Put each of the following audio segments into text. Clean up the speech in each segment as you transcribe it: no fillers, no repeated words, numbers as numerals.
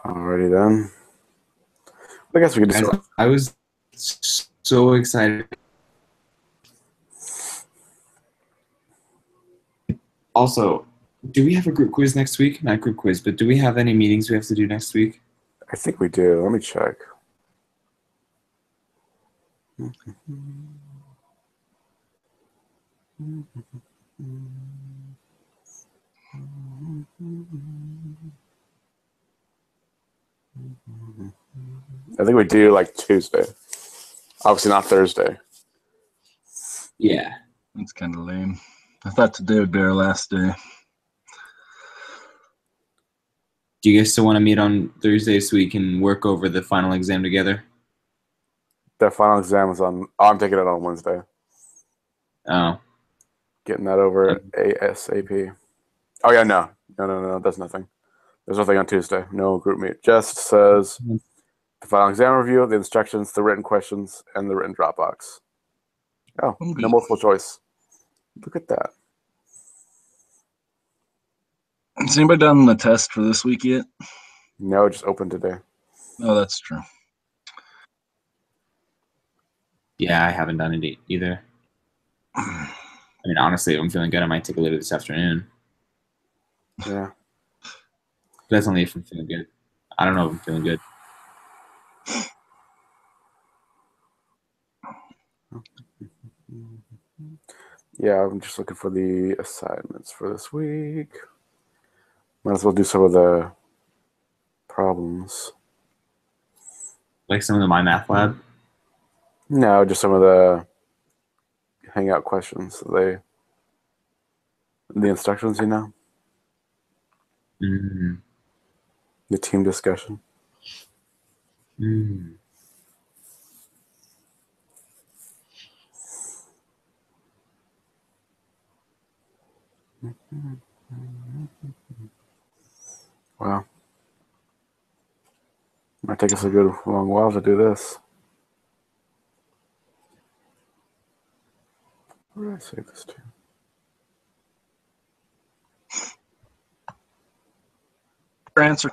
Alrighty then. I guess we could just Guys, go. I was so excited. Also, do we have a group quiz next week? Not group quiz, but do we have any meetings we have to do next week? I think we do. Let me check. I think we do like Tuesday. Obviously not Thursday. Yeah. That's kind of lame. I thought today would be our last day. Do you guys still want to meet on Thursday so we can work over the final exam together? The final exam is on. I'm taking it on Wednesday. Oh. Getting that over ASAP. Oh yeah, no. That's nothing. There's nothing on Tuesday. No group meet. Just says the final exam review, the instructions, the written questions, and the written Dropbox. Oh, no multiple choice. Look at that. Has anybody done the test for this week yet? No, just open today. Oh, that's true. Yeah, I haven't done it either. I mean, honestly, if I'm feeling good, I might take a later this afternoon. Yeah. But that's only if I'm feeling good. I don't know if I'm feeling good. Yeah, I'm just looking for the assignments for this week. Might as well do some of the problems. Like some of the My Math Lab. No, just some of the hangout questions. The instructions, you know? Mm-hmm. The team discussion. Mm. Wow. Might take us a good long while to do this. Where did I save this to? Answer.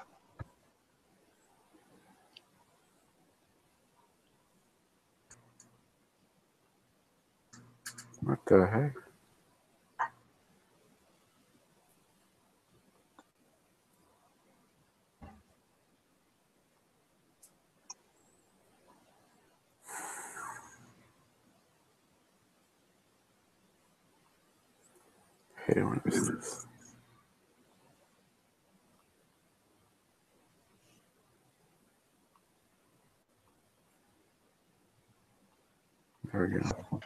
What the heck? Hey, what is this? There we go.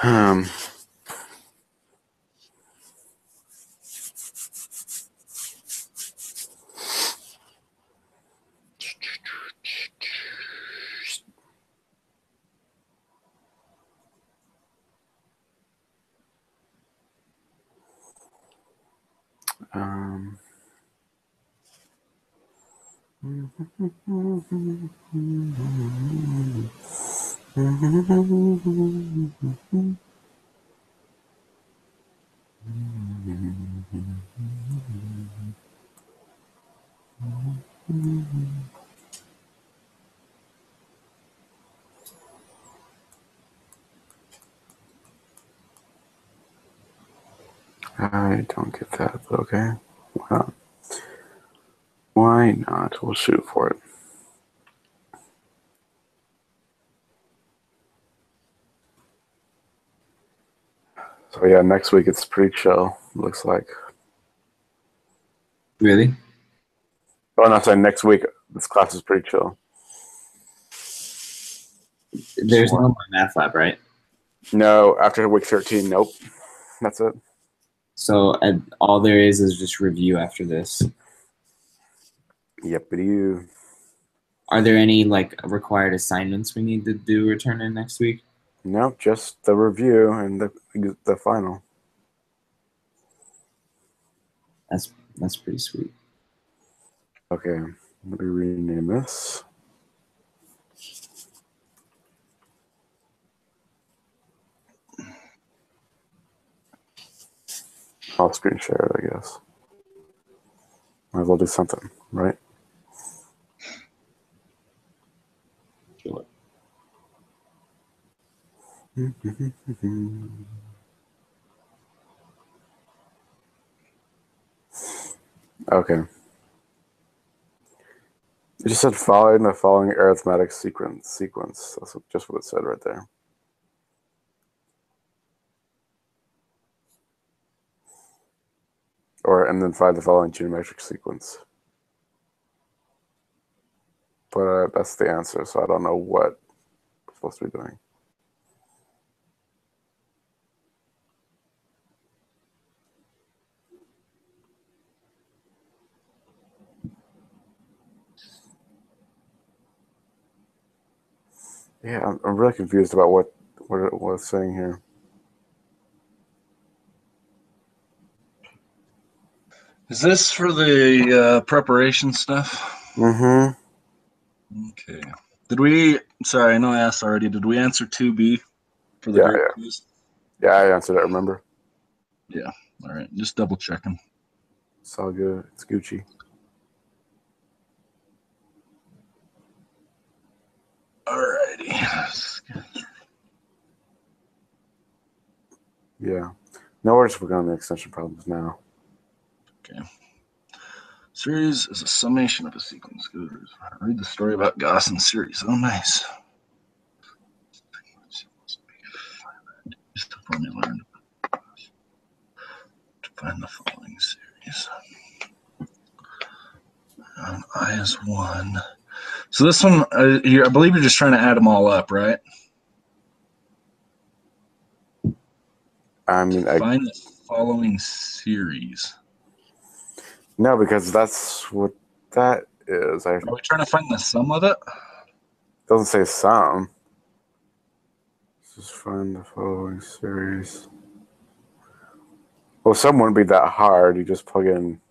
Um, um, I don't get that, but okay. Why not? We'll shoot for it. So yeah, next week it's pretty chill. Looks like. Really? Oh, no, sorry. Next week this class is pretty chill. There's no My Math Lab, right? No, after week 13, nope. That's it. So all there is just review after this. Yep, it is. Are there any like required assignments we need to do or turn in next week? Nope, just the review and the final. That's pretty sweet. Okay, let me rename this. I'll screen share it, I guess. Might as well do something, right? Sure. Okay. It just said following the following arithmetic sequence. That's just what it said right there. And then find the following geometric sequence. But that's the answer, so I don't know what we're supposed to be doing. Yeah, I'm really confused about what it's saying here. Is this for the preparation stuff? Mm-hmm. Okay. Sorry, I know I asked already. Did we answer 2B for the grape quiz? Yeah, I answered it, remember? Yeah. All right. Just double checking. It's all good. It's Gucci. All righty. Yeah. No, we're just working on the extension problems now. Okay. Series is a summation of a sequence. Good. Read the story about Gauss and series. Oh, nice. Just the formula to find the following series. I is 1. So this one, I believe you're just trying to add them all up, right? I mean, find the following series. No, because that's what that is. Are we trying to find the sum of it? Doesn't say sum. Just find the following series. Well, sum wouldn't be that hard. You just plug in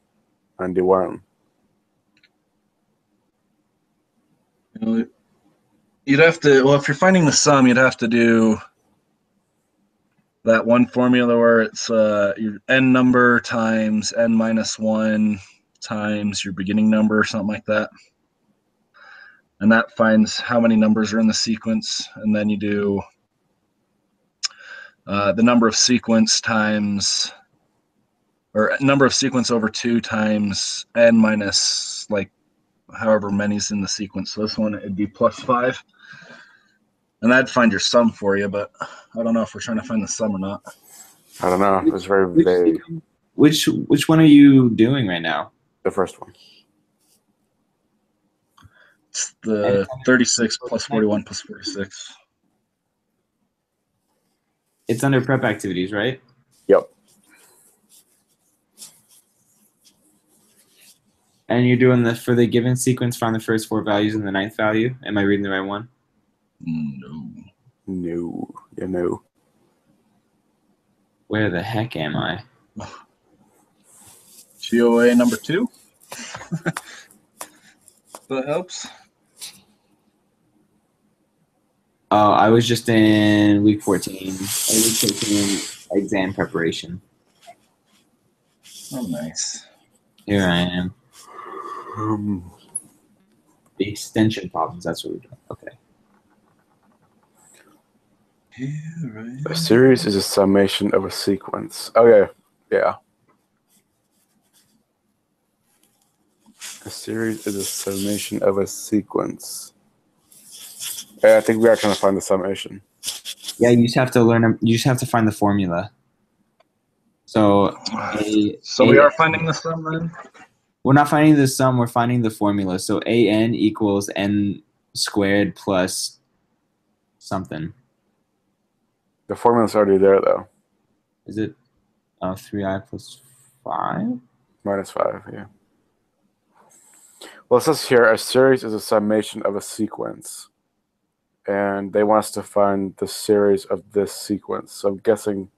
91. You'd have to, well, if you're finding the sum, you'd have to do that one formula where it's your n number times n minus 1 times your beginning number or something like that. And that finds how many numbers are in the sequence. And then you do the number of sequence times, or number of sequence over 2 times n minus like however many's in the sequence. So this one, it'd be plus 5. And that'd find your sum for you, but I don't know if we're trying to find the sum or not. I don't know. It's very vague. Which one are you doing right now? The first one. It's the 36 plus 41 plus 46. It's under prep activities, right? Yep. And you're doing the for the given sequence, find the first 4 values and the 9th value. Am I reading the right one? No. No. You know. Where the heck am I? GHOA number 2. That helps. Oh, I was just in week 14. I was taking exam preparation. Oh, nice. Here I am. The extension problems, that's what we're doing. Okay. A series is a summation of a sequence. Okay. Yeah. A series is a summation of a sequence. Yeah, I think we are trying to find the summation. Yeah, you just have to learn. You just have to find the formula. So, we are finding the sum then? We're not finding the sum. We're finding the formula. So an equals n squared plus something. The formula's already there, though. Is it 3i plus 5? Minus 5, yeah. Well, it says here, a series is a summation of a sequence. And they want us to find the series of this sequence. So I'm guessing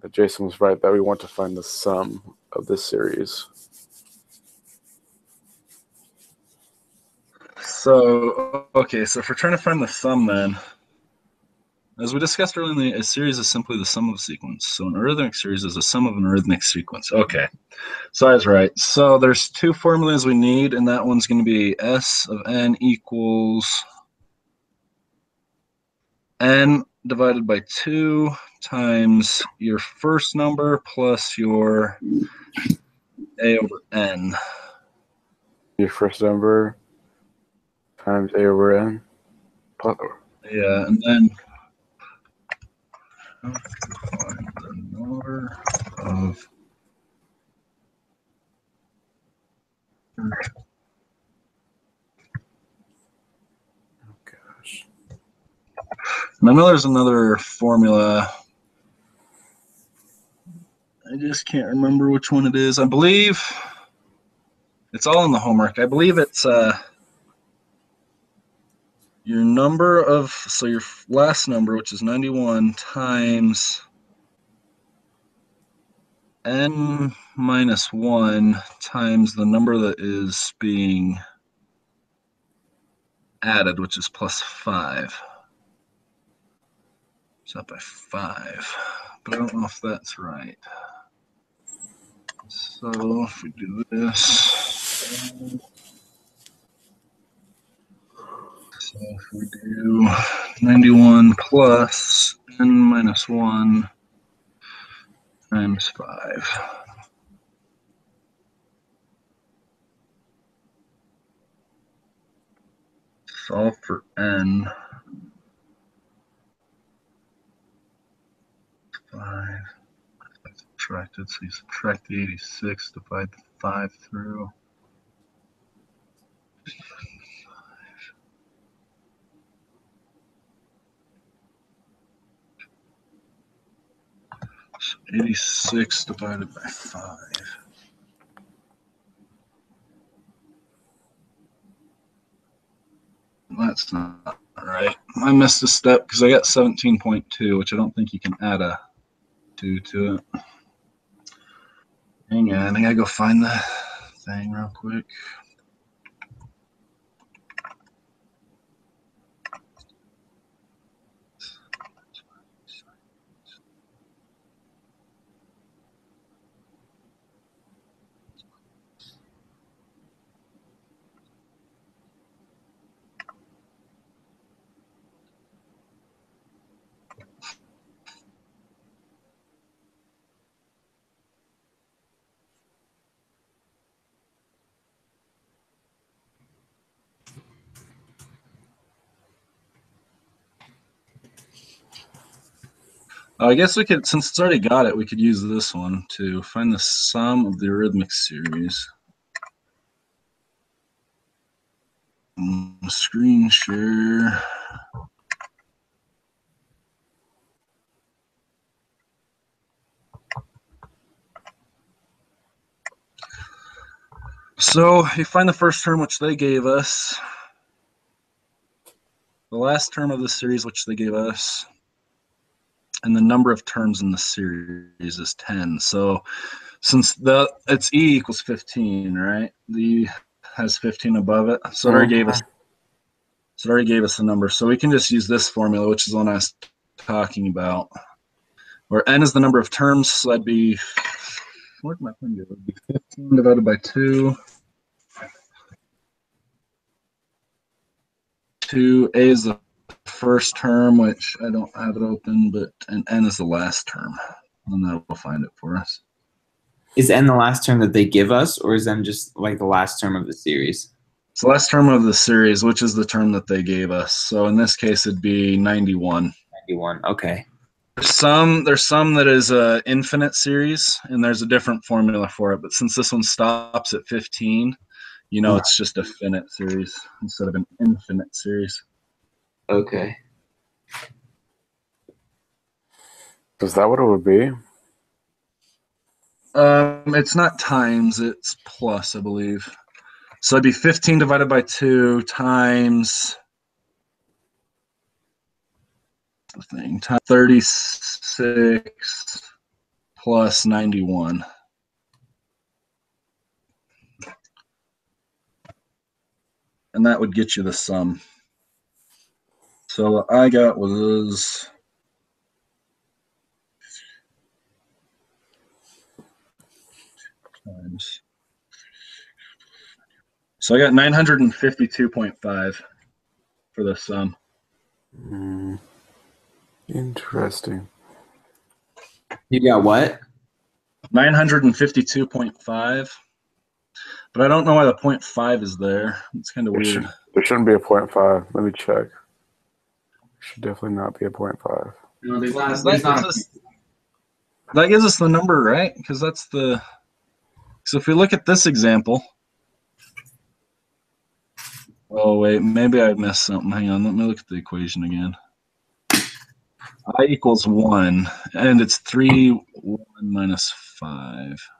that Jason was right, that we want to find the sum of this series. So, okay, so if we're trying to find the sum then, As we discussed earlier, a series is simply the sum of a sequence. So an arithmetic series is the sum of an arithmetic sequence. Okay, so I was right. So there's two formulas we need, and that one's going to be S of n equals n divided by 2 times your first number plus your a over n. Your first number times a over n. Yeah, and then find the number of Gosh. and I know there's another formula. I just can't remember which one it is. I believe it's all in the homework. I believe it's your number of, so your last number, which is 91, times n minus 1 times the number that is being added, which is plus 5. It's up by 5, but I don't know if that's right. So if we do this, so if we do 91 plus n minus 1 times 5. Solve for n. 5. Subtracted, so you subtract the 86, divide the 5 through. So 86 divided by 5. That's not right. I missed a step because I got 17.2, which I don't think you can add a 2 to it. Hang on, I gotta go find the thing real quick. I guess we could, since it's already got it, we could use this one to find the sum of the arithmetic series. Screen share. So you find the first term, which they gave us, the last term of the series, which they gave us, and the number of terms in the series is 10. So since it's e equals 15, right? The e has 15 above it, so it already gave us. So it already gave us the number. So we can just use this formula, which is the one I was talking about, where n is the number of terms. So that'd be, where'd my thing go? It would be 15 divided by 2. 2a is the first term, which I don't have it open, and n is the last term. And that will find it for us. Is n the last term that they give us, or is n just like the last term of the series? It's the last term of the series, which is the term that they gave us. So in this case, it'd be 91. 91, okay. There's some that is a infinite series, and there's a different formula for it. But since this one stops at 15, it's just a finite series instead of an infinite series. Okay. Is that what it would be? It's not times, it's plus, I believe. So it'd be 15 divided by 2 times the thing, times 36 plus 91. And that would get you the sum. So what I got was times. So I got 952.5 for this sum. Interesting. You got what? 952.5. But I don't know why the 0.5 is there. It's kind of weird. There shouldn't be a 0.5. Let me check. Should definitely not be a 0.5. No, there's that gives us the number, right? Because that's the. So if we look at this example. Oh, wait. Maybe I missed something. Hang on. Let me look at the equation again. I equals 1. And it's 3, 1 minus 5.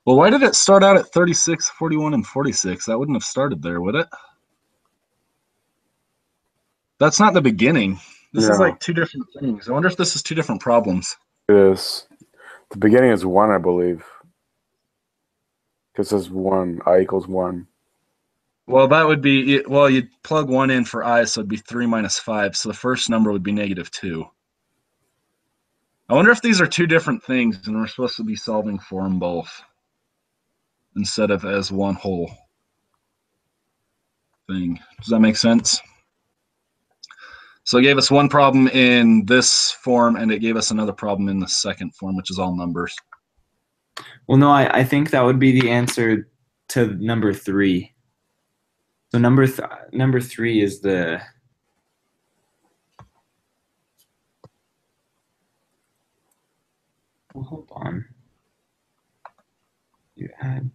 Well, why did it start out at 36, 41, and 46? That wouldn't have started there, would it? That's not the beginning. This is like two different things. I wonder if this is two different problems. It is. The beginning is 1, I believe. Because it's 1. I equals 1. Well, that would be, well, you'd plug 1 in for I, so it'd be 3 minus 5. So the first number would be -2. I wonder if these are two different things and we're supposed to be solving for them both instead of as one whole thing. Does that make sense? So it gave us one problem in this form, and it gave us another problem in the second form, which is all numbers. Well, no, I think that would be the answer to number 3. So number 3 is the. Well, hold on. You add.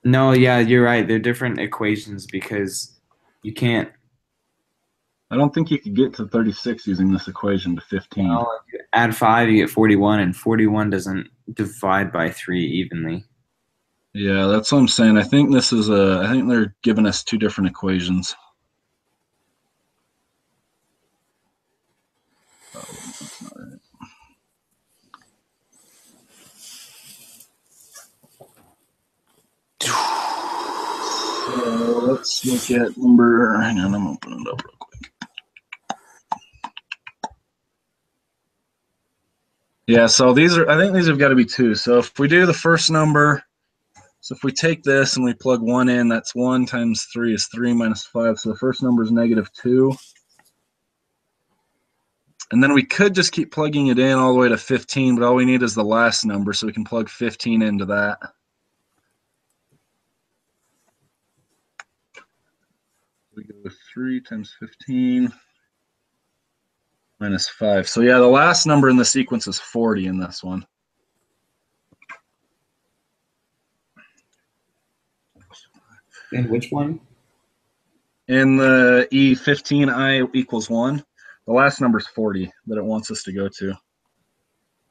No, yeah, you're right. They're different equations because you can't. I don't think you could get to 36 using this equation to 15. Well, if you add 5, you get 41, and 41 doesn't divide by 3 evenly. Yeah, that's what I'm saying. I think this is I think they're giving us two different equations. Oh, that's not right. So let's look at number. Hang on, I'm opening it up real quick. Yeah, so these are. I think these have got to be 2. So if we do the first number, so if we take this and we plug 1 in, that's 1 times 3 is 3 minus 5. So the first number is -2. And then we could just keep plugging it in all the way to 15, but all we need is the last number, so we can plug 15 into that. We go with 3 times 15 minus 5. So yeah, the last number in the sequence is 40 in this one. In which one? In the E15I equals 1, the last number is 40 that it wants us to go to.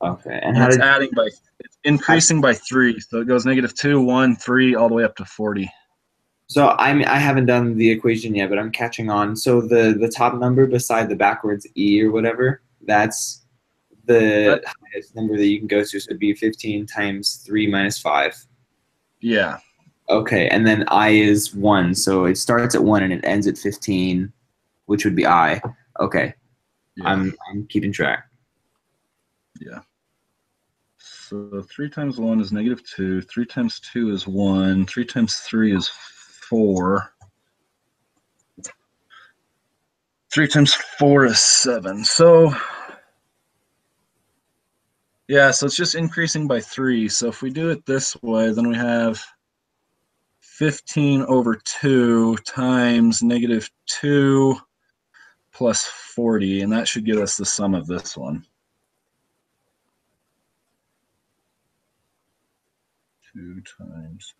Okay, and it's adding by, it's increasing by 3, so it goes -2, 1, 3, all the way up to 40. So I haven't done the equation yet, but I'm catching on. So the top number beside the backwards E or whatever, that's the highest number that you can go to. So it'd be 15 times 3 minus 5. Yeah. Okay, and then I is 1. So it starts at 1 and it ends at 15, which would be I. Okay. Yeah. I'm keeping track. Yeah. So 3 times 1 is -2. 3 times 2 is 1. 3 times 3 is 4. 3 times 4 is 7. So, yeah, so it's just increasing by 3. So if we do it this way, then we have 15 over 2 times -2 plus 40, and that should give us the sum of this one. 2 times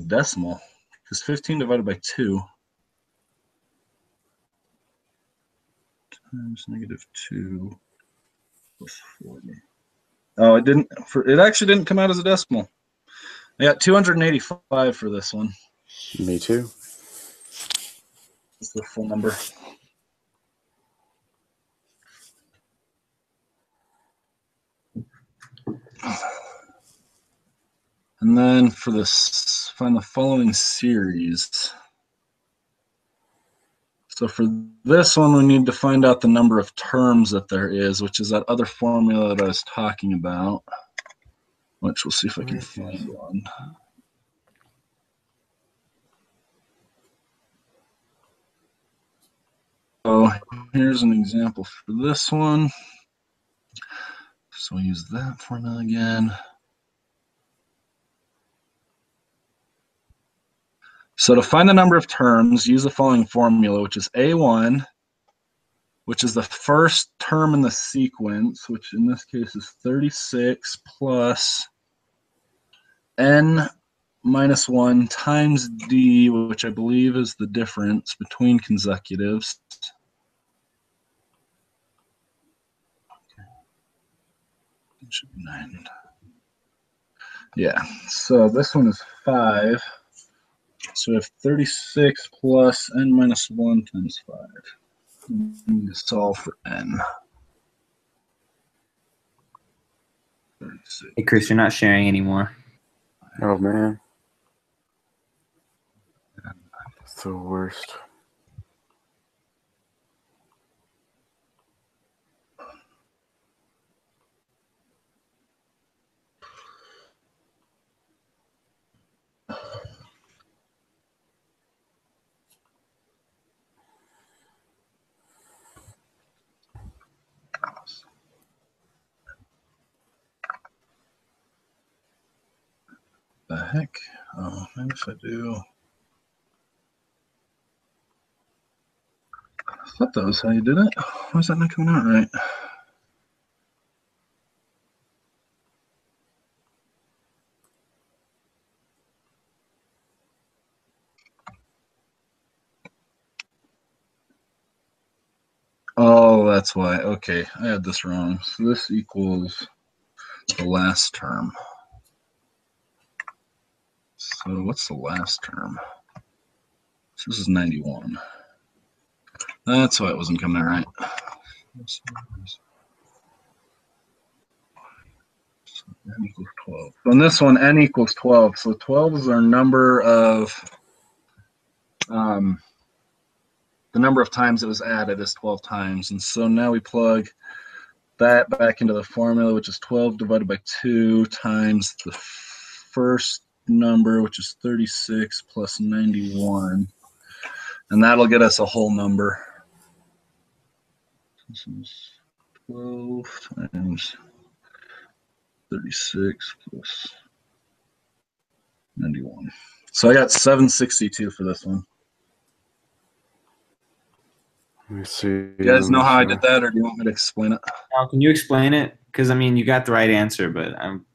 decimal, because 15 divided by 2 times -2 plus 40. Oh, it didn't. It actually didn't come out as a decimal. I got 285 for this one. Me too. That's the full number. And then for this, find the following series. So for this one, we need to find out the number of terms that there is, which is that other formula that I was talking about, which we'll see if I can find one. So here's an example for this one. So we'll use that formula again. So to find the number of terms, use the following formula, which is A1, which is the first term in the sequence, which in this case is 36 plus n minus 1 times d, which I believe is the difference between consecutives. It should be 9. Yeah, so this one is 5. So we have 36 plus n minus 1 times 5. We need to solve for n. 36. Hey, Chris, you're not sharing anymore. Oh man, that's the worst. The heck? Oh, maybe if I do. I thought that was how you did it. Why is that not coming out right? Oh, that's why. Okay, I had this wrong. So this equals the last term. So what's the last term? So this is 91. That's why it wasn't coming out right. So n equals 12. So in this one, n equals 12. So 12 is our number of, the number of times it was added is 12 times. And so now we plug that back into the formula, which is 12 divided by 2 times the first number, which is 36 plus 91. And that'll get us a whole number. This is 12 times 36 plus 91. So I got 762 for this one. Let me see. You guys know how I did that, or do you want me to explain it? Now, can you explain it? Because, I mean, you got the right answer, but I'm...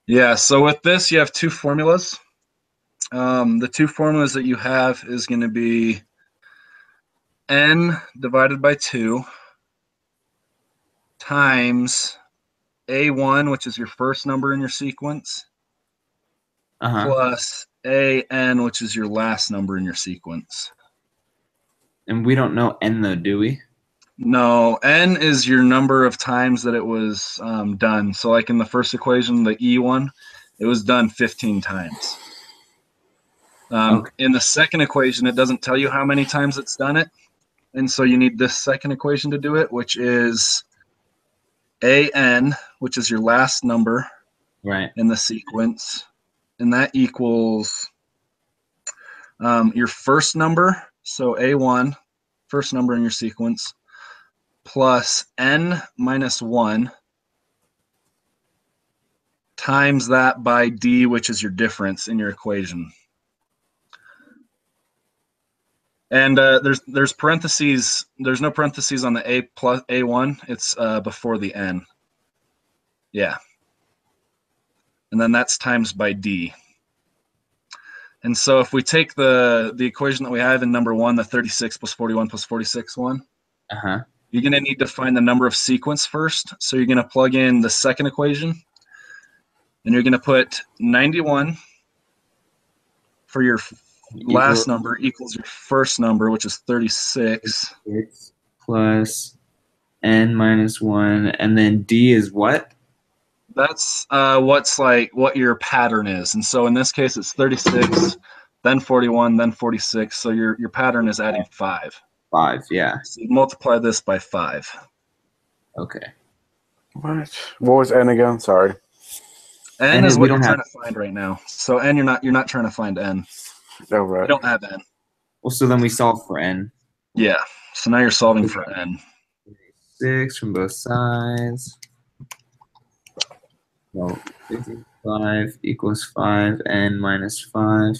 Yeah, so with this, you have two formulas. The two formulas that you have is going to be n divided by 2 times a1, which is your first number in your sequence, plus an, which is your last number in your sequence. And we don't know n, though, do we? No, n is your number of times that it was done. So like in the first equation, the E one, it was done 15 times. In the second equation, it doesn't tell you how many times it's done it. And so you need this second equation to do it, which is an, which is your last number in the sequence. And that equals your first number, so A1, first number in your sequence, plus n minus 1 times that by d, which is your difference in your equation. And there's parentheses. There's no parentheses on the a plus a1. It's before the n. Yeah. And then that's times by d. And so if we take the equation that we have in number 1, the 36 plus 41 plus 46 one, you're going to need to find the number of sequence first. So you're going to plug in the second equation, and you're going to put 91 for your last number equals your first number, which is 36. Plus n minus 1, and then d is what? That's what your pattern is. And so in this case, it's 36 then 41, then 46. So your pattern is adding 5. 5, yeah. So you multiply this by 5. Okay. What was n again? Sorry. N is what you're trying to find right now. So n, you're not trying to find n. Oh, right. You don't have n. Well, so then we solve for n. Yeah. So now you're solving for n. 6 from both sides. So 55 equals 5, n minus 5.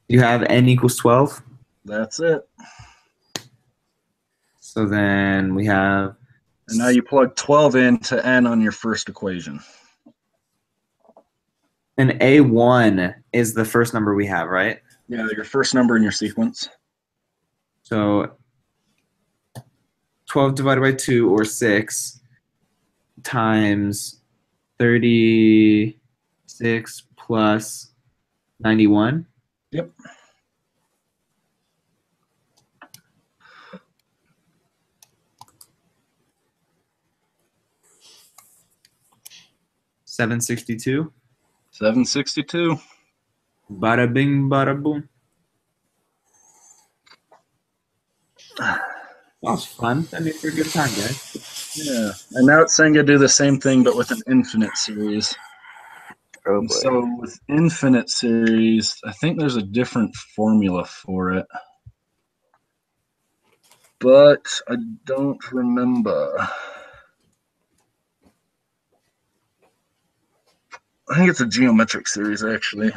You have n equals 12? That's it. So then we have... And now you plug 12 into n on your first equation. And A1 is the first number we have, right? Yeah, your first number in your sequence. So 12 divided by 2, or 6, times 36 plus 91. Yep. $762. 762. Bada bing, bada boom. That was fun. That made for a good time, guys. Yeah. And now it's saying you do the same thing, but with an infinite series. Oh, And boy. so with infinite series, I think there's a different formula for it. But I don't remember. I think it's a geometric series, actually.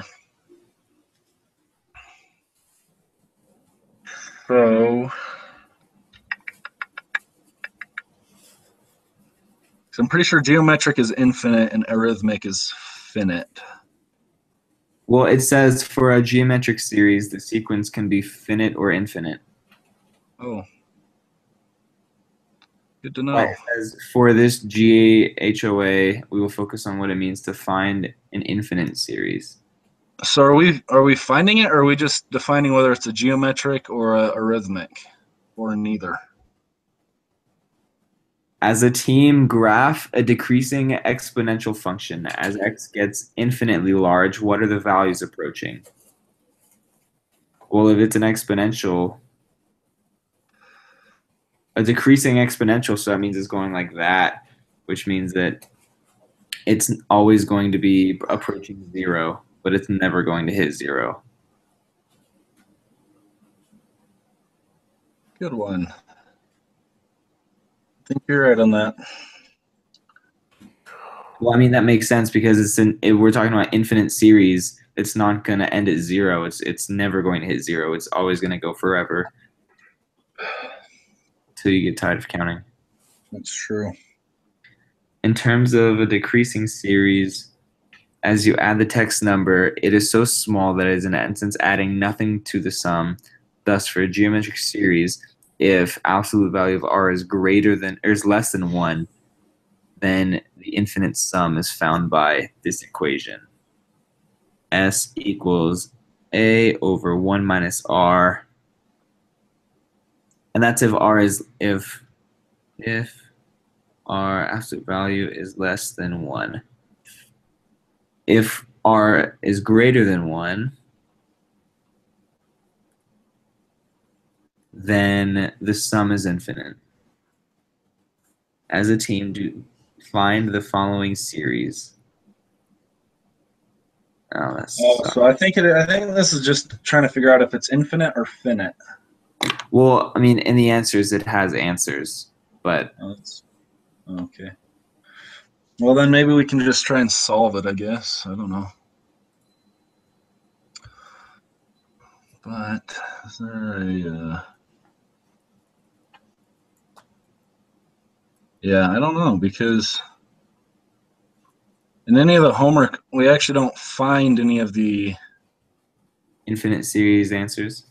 So I'm pretty sure geometric is infinite and arithmetic is finite. Well, it says for a geometric series, the sequence can be finite or infinite. Oh. Good to know. Right. It says for this GHOA, we will focus on what it means to find an infinite series. So are we finding it, or are we just defining whether it's a geometric or a arithmetic, or neither? As a team, graph a decreasing exponential function. As x gets infinitely large, what are the values approaching? Well, if it's an exponential, a decreasing exponential, so that means it's going like that, which means that it's always going to be approaching 0, but it's never going to hit 0. Good one. I think you're right on that. Well, I mean, that makes sense because we're talking about infinite series. It's not going to end at 0. It's never going to hit 0. It's always going to go forever till you get tired of counting. That's true. In terms of a decreasing series, as you add the text number, it is so small that it is in essence adding nothing to the sum. Thus, for a geometric series, if absolute value of r is greater than or is less than 1, then the infinite sum is found by this equation. S equals a over 1 minus r. And that's if r is if r absolute value is less than 1. If r is greater than 1, then the sum is infinite. As a team, find the following series. So I think this is just trying to figure out if it's infinite or finite. Well, I mean, in the answers, it has answers, but okay. Well, then maybe we can just try and solve it, I guess. I don't know. But is there a... Yeah, I don't know, because in any of the homework, we actually don't find any of the infinite series answers.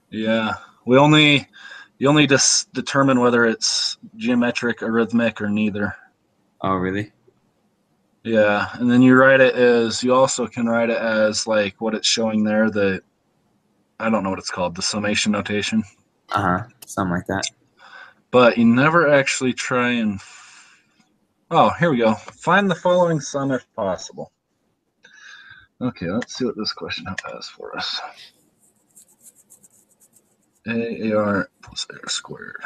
Yeah, you only just determine whether it's geometric, arithmetic, or neither. Oh, really? Yeah, and then you also can write it as like what it's showing there, I don't know what it's called, the summation notation. Something like that. But you never actually try and, Oh, here we go. Find the following sum if possible. Okay, let's see what this question has for us. AR plus AR squared.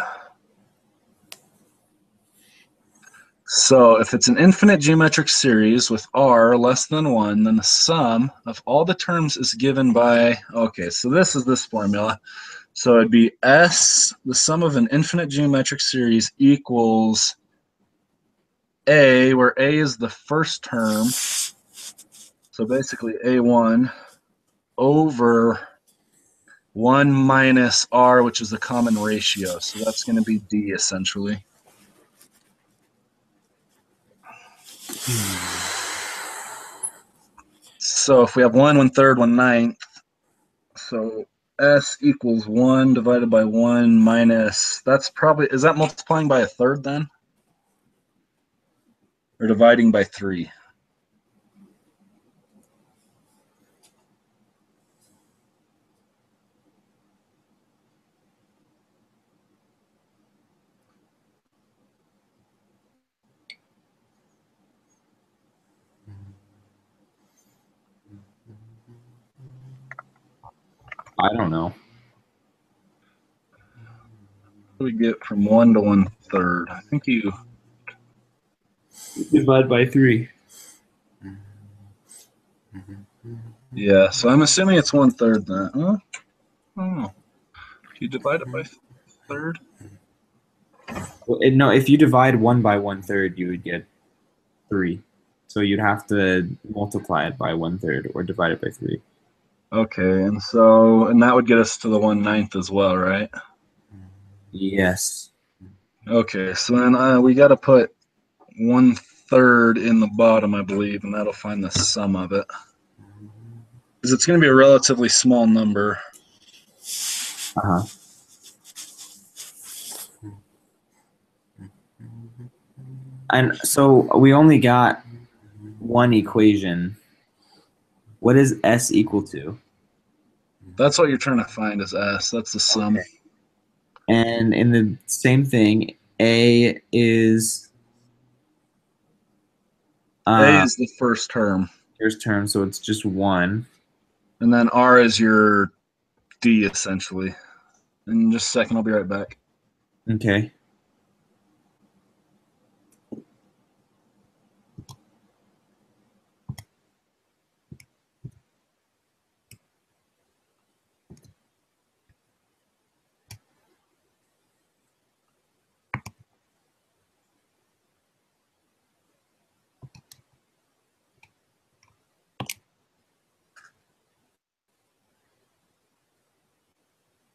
So if it's an infinite geometric series with R less than 1, then the sum of all the terms is given by, okay, so this is this formula. So it'd be S, the sum of an infinite geometric series equals A, where A is the first term. So basically A1 over 1 minus R, which is the common ratio. So that's going to be D essentially. So if we have 1, 1/3, 1/9, so S equals 1 divided by 1 minus, that's probably, is that multiplying by 1/3 then? Or dividing by 3? I don't know. What do we get from 1 to 1/3? I think you Divide by 3. Yeah, so I'm assuming it's 1/3 then. Huh? I don't know. Do you divide it by 1/3? Well, no, if you divide 1 by 1/3, you would get 3. So you'd have to multiply it by 1/3 or divide it by 3. Okay, and that would get us to the 1/9 as well, right? Yes. Okay, so then we got to put 1/3 in the bottom, I believe, and that'll find the sum of it. Because it's going to be a relatively small number. Uh-huh. And so we only got one equation. What is S equal to? That's what you're trying to find is S. That's the sum. Okay. And in the same thing, A is A is the first term. first term, so it's just 1. And then R is your D, essentially. In just a second, I'll be right back. Okay.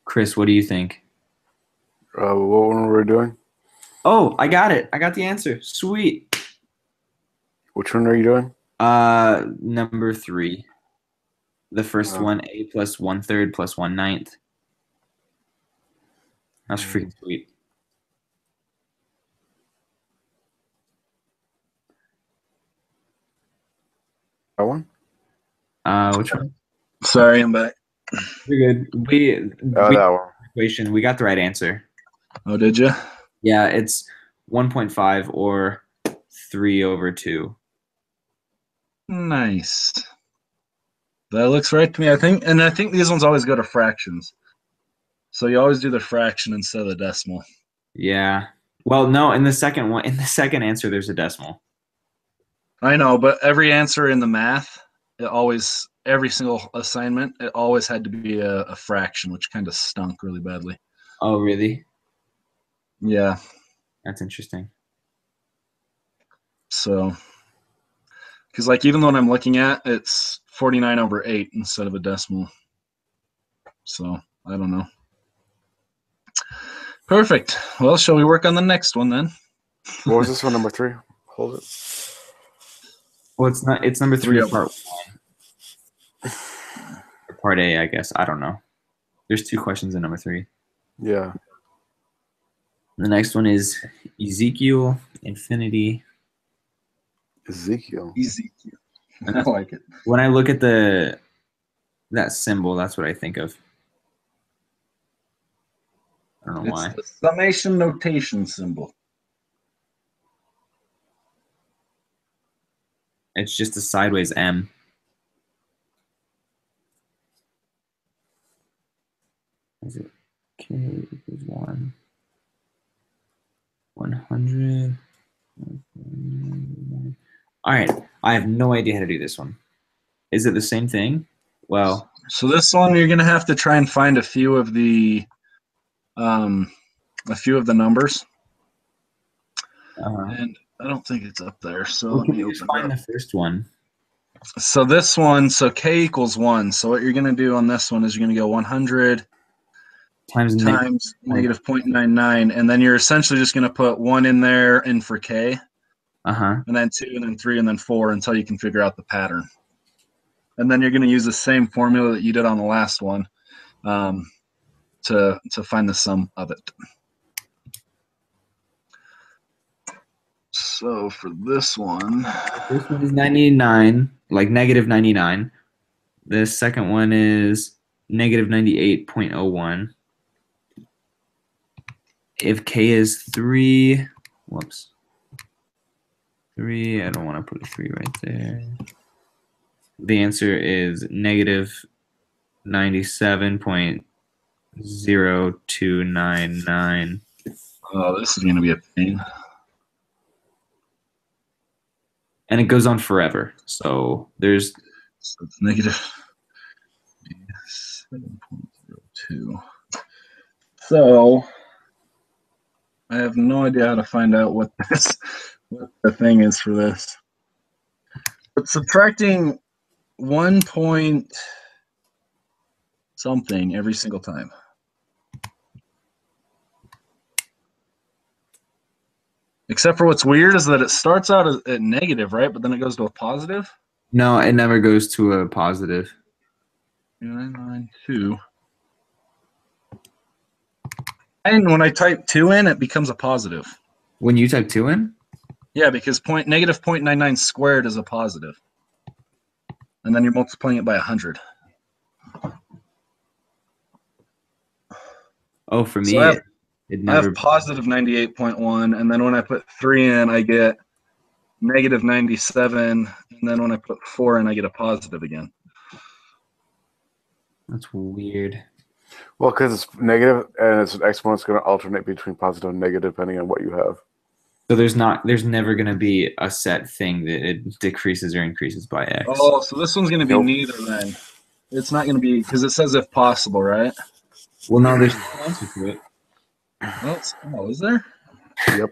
Chris, what do you think? What one were we doing? Oh, I got it. I got the answer. Sweet. Which one are you doing? Number 3. The first one, A plus 1/3 plus 1/9. That's freaking sweet. That one? Which one? Sorry, I'm back. You're good. We That one. equation. We got the right answer. Oh, did you? Yeah, it's 1.5 or 3/2. Nice. That looks right to me, I think. And I think these ones always go to fractions. So you always do the fraction instead of the decimal. Yeah. Well, no, in the second answer, there's a decimal. I know, but every answer in the math, every single assignment, it always had to be a fraction, which kind of stunk really badly. Oh, really? Yeah. That's interesting. So, because like even the one I'm looking at, it's 49/8 instead of a decimal. So I don't know. Perfect. Well, shall we work on the next one then? What was this one, number 3? Hold it. Well, it's not. It's number 3 3 part 1. Or part A, I guess. I don't know. There's 2 questions in number 3. Yeah. The next one is Ezekiel, infinity. Ezekiel. I like it. When I look at that symbol, that's what I think of. I don't know why. It's the summation notation symbol. It's just a sideways M. Is it K equals 1? 100. All right. I have no idea how to do this one. Is it the same thing? Well, So this one, you're going to have to try and find a few of the numbers. And I don't think it's up there. So let me just find the first one. So this one, so K equals 1. So what you're going to do on this one is you're going to go 100 times negative 0.99, and then you're essentially just going to put 1 in there and for K, and then 2, and then 3, and then 4 until you can figure out the pattern. And then you're going to use the same formula that you did on the last one to find the sum of it. So for this one is 99, like negative 99. The second one is negative 98.01. If K is 3, whoops. 3, I don't want to put a 3 right there. The answer is negative 97.0299. Oh, this is going to be a pain. And it goes on forever. So there's... So it's negative 7.02. So I have no idea how to find out what the thing is for this. But subtracting 1 point something every single time. Except for what's weird is that it starts out at negative, right? But then it goes to a positive? No, it never goes to a positive. 992. And when I type 2 in, it becomes a positive. When you type 2 in? Yeah, because negative 0.99 squared is a positive. And then you're multiplying it by 100. Oh, for me, so it never... I have positive 98.1, and then when I put 3 in, I get negative 97, and then when I put 4 in, I get a positive again. That's weird. Well, because it's negative, and it's an exponent's going to alternate between positive and negative depending on what you have. So there's never going to be a set thing that it decreases or increases by X. Oh, so this one's going to be neither then. It's not going to be, because it says if possible, right? Well, no, there's no answer to it. Oh, is there? Yep.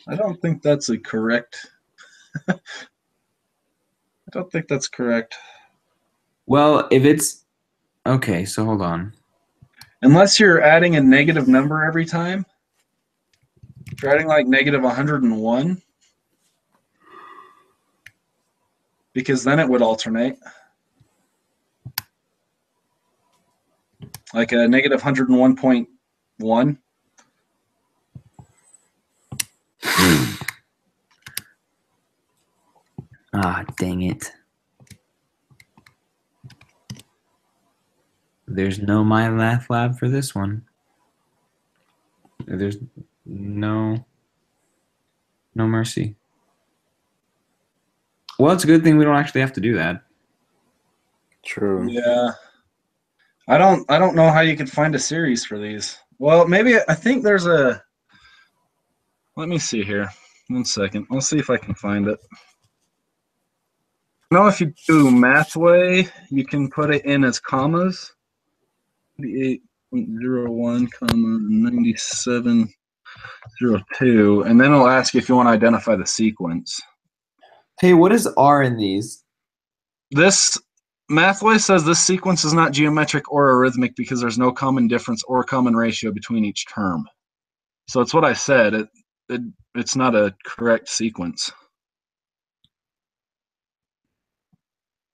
I don't think that's a correct. I don't think that's correct. Well, if it's... Okay, so hold on. Unless you're adding a negative number every time. If you're adding like negative 101. Because then it would alternate. Like a negative 101.1. Ah, dang it. There's no MyLathLab for this one. There's no mercy. Well, it's a good thing we don't actually have to do that. True. Yeah. I don't know how you could find a series for these. Well, maybe I think there's a... Let me see here. 1 second. I'll see if I can find it. You know, if you do Mathway, you can put it in as commas. 98.01, comma 97.02, and then it'll ask you if you want to identify the sequence. Hey, what is R in these? This Mathway says this sequence is not geometric or arithmetic because there's no common difference or common ratio between each term. So it's what I said. It's not a correct sequence.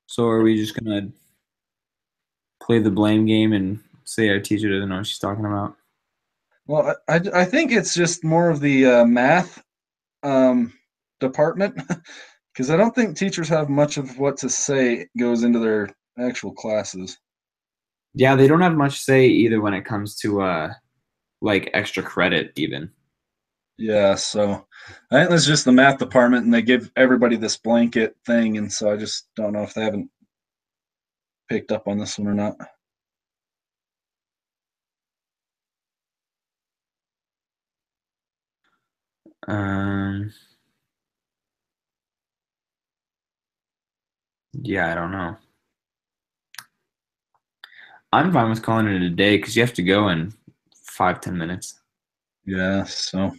So are we just gonna play the blame game and say our teacher doesn't know what she's talking about? Well, I think it's just more of the math department because I don't think teachers have much of what to say goes into their actual classes. Yeah, they don't have much say either when it comes to like extra credit even. Yeah, so I think it's just the math department, and they give everybody this blanket thing, and so I just don't know if they haven't picked up on this one or not. Yeah, I don't know. I'm fine with calling it a day because you have to go in 5-10 minutes. Yeah, so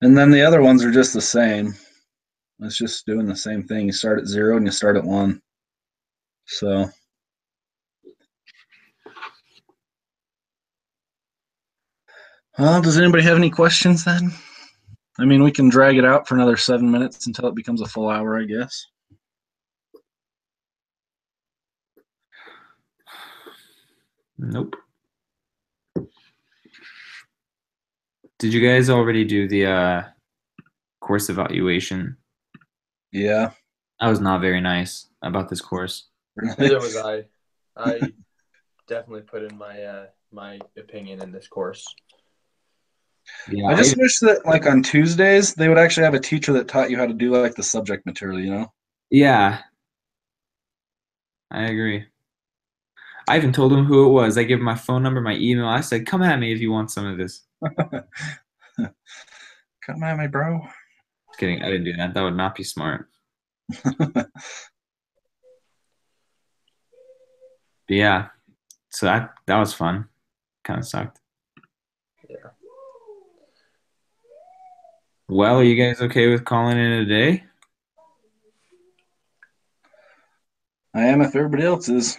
and then the other ones are just the same. It's just doing the same thing. You start at 0 and you start at 1. So does anybody have any questions then? I mean, we can drag it out for another 7 minutes until it becomes a full hour, I guess. Nope. Did you guys already do the course evaluation? Yeah. I was not very nice about this course. Neither was I. I definitely put in my my opinion in this course. Yeah, I just wish that, like, on Tuesdays, they would actually have a teacher that taught you how to do, like, the subject material, you know? yeah, I agree. I even told him who it was. I gave him my phone number, my email. I said, "Come at me if you want some of this." Come at me, bro. Just kidding. I didn't do that. That would not be smart. But yeah, so that was fun. Kind of sucked. Yeah. Well, are you guys okay with calling it a day? I am if everybody else is.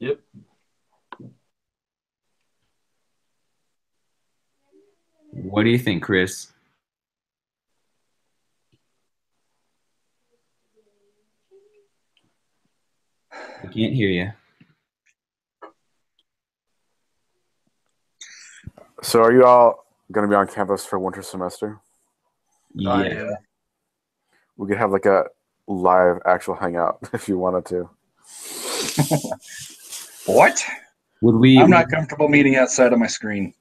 Yep. What do you think, Chris? I can't hear you. So are you all going to be on campus for winter semester? I Yeah. am. We could have like a live actual hangout if you wanted to. What? Would we? I'm not comfortable meeting outside of my screen.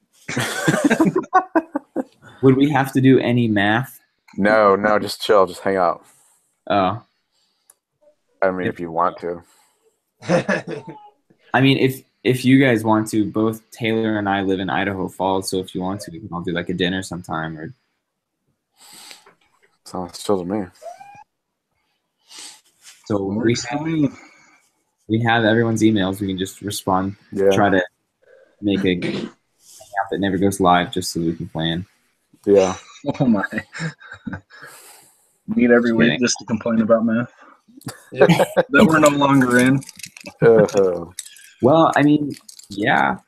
Would we have to do any math? No, just chill, just hang out. Oh, I mean, if you want to. I mean, if you guys want to, both Taylor and I live in Idaho Falls, so if you want to, we can all do like a dinner sometime. Or Sounds chill to me. so Works for me. we have everyone's emails. We can just respond. Yeah. Try to make a hangout that never goes live, just so we can plan. Yeah. Oh my. Meet every Just week kidding. just to complain about math Yep. that we're no longer in. Well, I mean, yeah.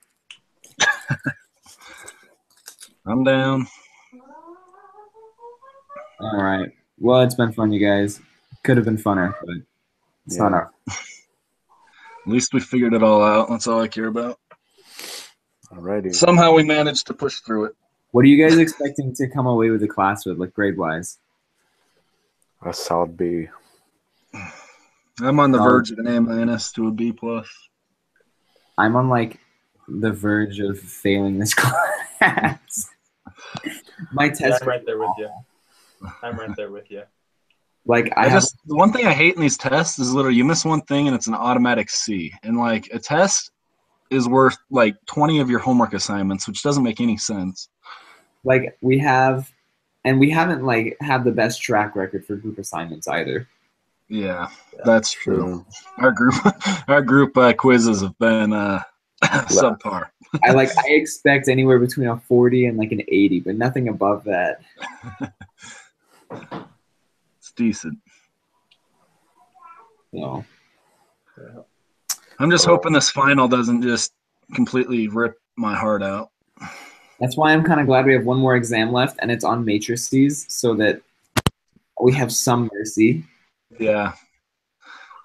I'm down. All right. Well, it's been fun, you guys. Could have been funner, but it's not our. At least we figured it all out. That's all I care about. Alrighty. Somehow we managed to push through it. What are you guys expecting to come away with the class with, like grade wise? A solid B. I'm on the verge of an A- to a B+. I'm on like the verge of failing this class. My Yeah, test. I'm right there with you. I'm right there with you. Like The one thing I hate in these tests is literally you miss one thing and it's an automatic C. And like a test is worth like 20 of your homework assignments, which doesn't make any sense. like we haven't like had the best track record for group assignments either. Yeah, that's true. Our group quizzes have been subpar. I expect anywhere between a 40 and like an 80, but nothing above that. It's decent. No. I'm just hoping this final doesn't just completely rip my heart out. That's why I'm kind of glad we have one more exam left, and it's on matrices, so that we have some mercy. Yeah,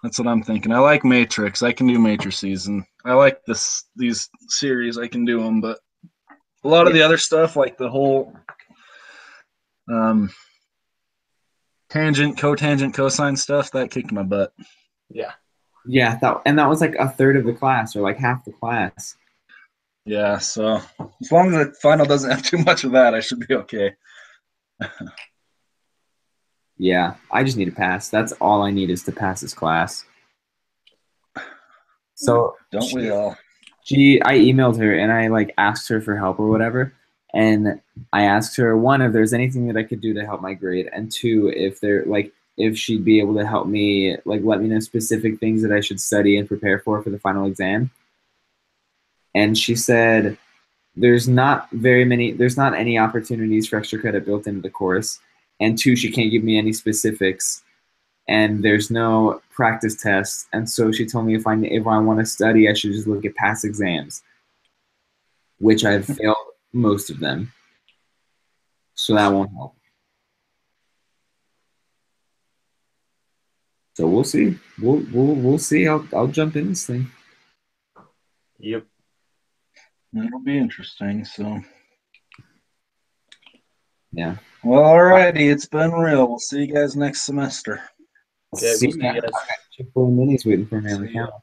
that's what I'm thinking. I like Matrix. I can do matrices, and I like these series. I can do them, but a lot of the other stuff, like the whole tangent, cotangent, cosine stuff, that kicked my butt. Yeah. Yeah, that was like a third of the class or like half the class. Yeah, so as long as the final doesn't have too much of that, I should be okay. Yeah, I just need to pass. That's all I need is to pass this class. So Don't we all? I emailed her and I like asked her for help or whatever. And I asked her, one, if there's anything that I could do to help my grade, and two, if she'd be able to help me, like let me know specific things that I should study and prepare for the final exam. And she said there's not any opportunities for extra credit built into the course. And two, she can't give me any specifics, and there's no practice tests. And so she told me if I want to study, I should just look at past exams, which I've failed most of them. So that won't help. So we'll see. We'll see. I'll jump in this thing. Yep. It'll be interesting. So, Yeah. well, alrighty, it's been real. We'll see you guys next semester. Okay, we'll see you guys. Chick-fil-A minis waiting for me on the See ya. counter.